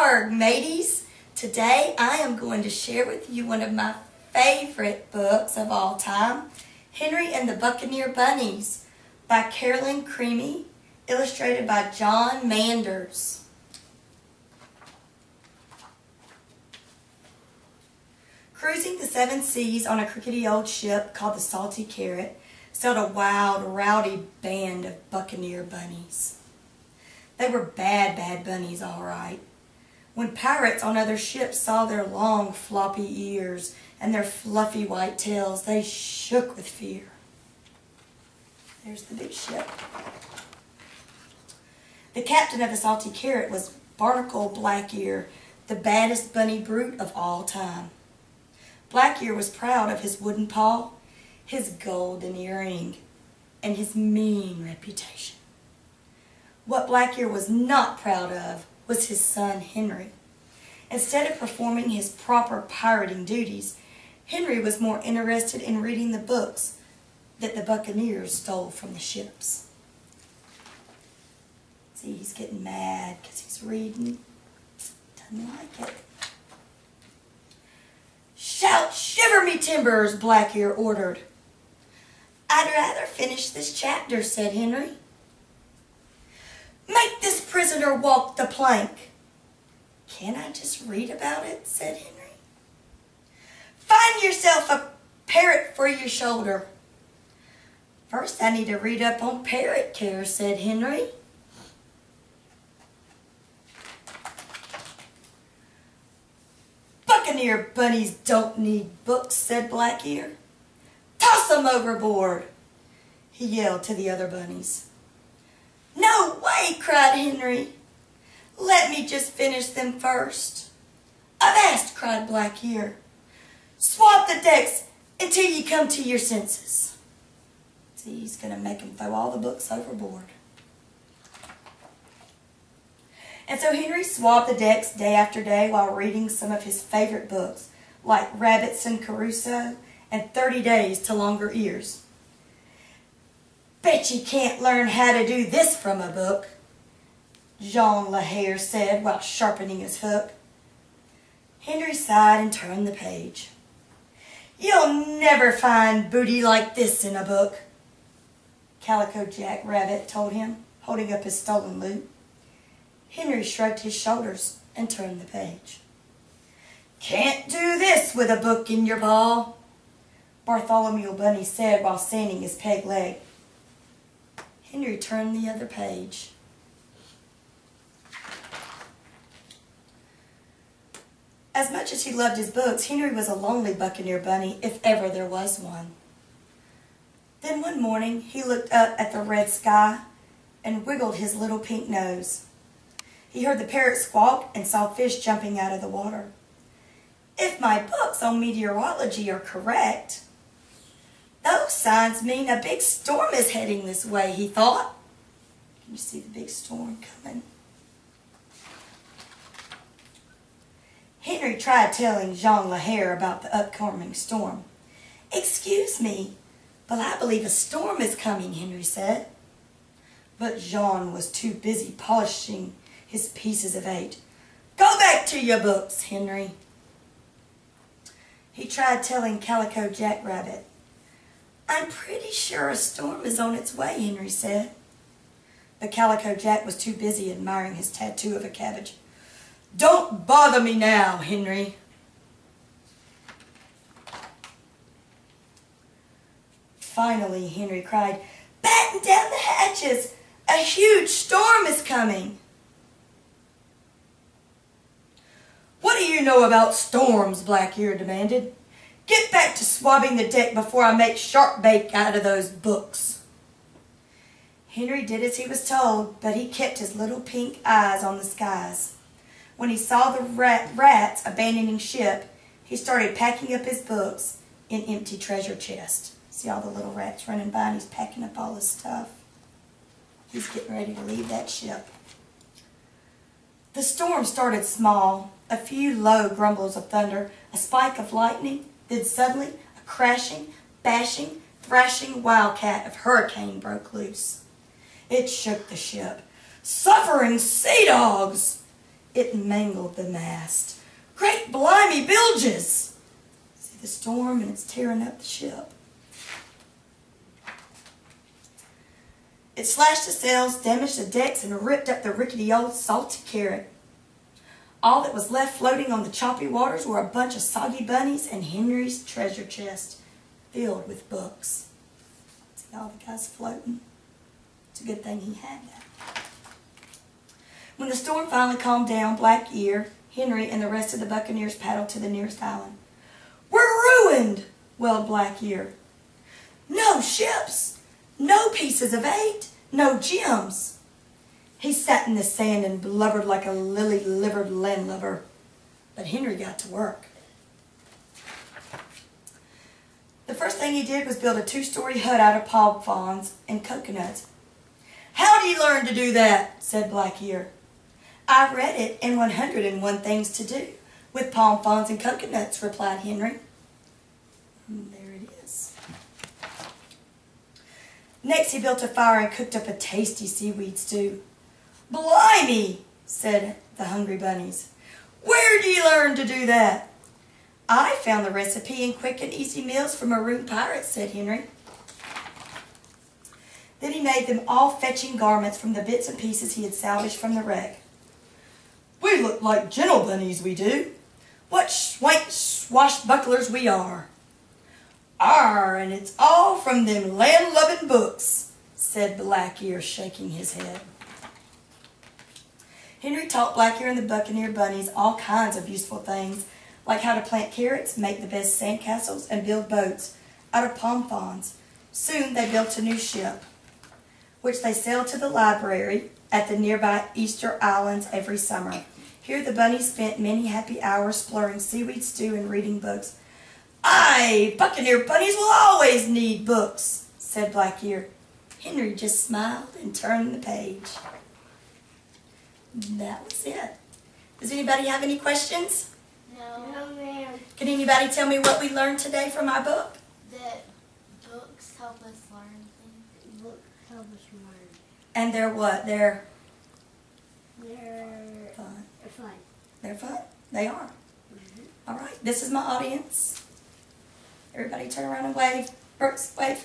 Arg, mateys! Today I am going to share with you one of my favorite books of all time, Henry and the Buccaneer Bunnies by Carolyn Creamy, illustrated by John Manders. Cruising the seven seas on a crickety old ship called the Salty Carrot sailed a wild, rowdy band of buccaneer bunnies. They were bad bunnies, all right. When pirates on other ships saw their long, floppy ears and their fluffy white tails, they shook with fear. There's the big ship. The captain of the Salty Carrot was Barnacle Blackear, the baddest bunny brute of all time. Blackear was proud of his wooden paw, his golden earring, and his mean reputation. What Blackear was not proud of was his son Henry. Instead of performing his proper pirating duties, Henry was more interested in reading the books that the buccaneers stole from the ships. See, he's getting mad because he's reading. Doesn't like it. "Shout, shiver me timbers," Blackear ordered. "I'd rather finish this chapter," said Henry. "Make this prisoner walk the plank." "Can't I just read about it?" said Henry. "Find yourself a parrot for your shoulder." "First I need to read up on parrot care," said Henry. "Buccaneer bunnies don't need books," said Blackear. "Toss them overboard," he yelled to the other bunnies. "No way," cried Henry. "Let me just finish them first." "Avast," cried Blackear. "Swab the decks until you come to your senses." See, he's going to make them throw all the books overboard. And so Henry swabbed the decks day after day while reading some of his favorite books, like Robinson Crusoe and 30 Days to Longer Ears. "Bet you can't learn how to do this from a book," Jean Lahaire said while sharpening his hook. Henry sighed and turned the page. "You'll never find booty like this in a book," Calico Jack Rabbit told him, holding up his stolen loot. Henry shrugged his shoulders and turned the page. "Can't do this with a book in your paw," Bartholomew Bunny said while sanding his peg leg. Henry turned the other page. As much as he loved his books, Henry was a lonely buccaneer bunny, if ever there was one. Then one morning he looked up at the red sky and wiggled his little pink nose. He heard the parrot squawk and saw fish jumping out of the water. "If my books on meteorology are correct, those signs mean a big storm is heading this way," he thought. Can you see the big storm coming? Henry tried telling Jean Lahaire about the upcoming storm. "Excuse me, but I believe a storm is coming," Henry said. But Jean was too busy polishing his pieces of eight. "Go back to your books, Henry." He tried telling Calico Jack Rabbit. "I'm pretty sure a storm is on its way," Henry said. But Calico Jack was too busy admiring his tattoo of a cabbage. "Don't bother me now, Henry." Finally, Henry cried, "Batten down the hatches! A huge storm is coming!" "What do you know about storms?" Blackear demanded. "Get back to swabbing the deck before I make shark bait out of those books." Henry did as he was told, but he kept his little pink eyes on the skies. When he saw the rats abandoning ship, he started packing up his books in empty treasure chests. See all the little rats running by, and he's packing up all his stuff. He's getting ready to leave that ship. The storm started small, a few low grumbles of thunder, a spike of lightning, then suddenly a crashing, bashing, thrashing wildcat of hurricane broke loose. It shook the ship. "Suffering sea dogs!" It mangled the mast. Great blimey bilges! See the storm and it's tearing up the ship. It slashed the sails, damaged the decks, and ripped up the rickety old salty carrot. All that was left floating on the choppy waters were a bunch of soggy bunnies and Henry's treasure chest filled with books. See all the guys floating? It's a good thing he had that. When the storm finally calmed down, Black Ear, Henry, and the rest of the buccaneers paddled to the nearest island. "We're ruined!" wailed Black Ear. "No ships! No pieces of eight! No gems!" He sat in the sand and blubbered like a lily-livered landlubber. But Henry got to work. The first thing he did was build a 2-story hut out of palm fronds and coconuts. "How did he learn to do that?" said Black Ear. "I read it in 101 Things to Do with Palm Fronds and Coconuts," replied Henry. There it is. Next he built a fire and cooked up a tasty seaweed stew. "Blimey," said the hungry bunnies. "Where did you learn to do that?" "I found the recipe in Quick and Easy Meals for Maroon Pirates," said Henry. Then he made them all fetching garments from the bits and pieces he had salvaged from the wreck. "We look like gentle bunnies, we do. What swank swashbucklers we are." "Arr, and it's all from them land-loving books," said Black Ear, shaking his head. Henry taught Black Ear and the Buccaneer bunnies all kinds of useful things, like how to plant carrots, make the best sandcastles, and build boats out of palm fronds. Soon they built a new ship, which they sailed to the library at the nearby Easter Islands every summer. Here the bunnies spent many happy hours splurring seaweed stew and reading books. "Aye, Buccaneer bunnies will always need books," said Black Ear. Henry just smiled and turned the page. That was it. Does anybody have any questions? No. No, ma'am. Can anybody tell me what we learned today from our book? That books help us learn things. Books help us learn. And they're what? They're fun. They're fun. They're fun. They are. All right. This is my audience. Everybody turn around and wave. Brooks, wave.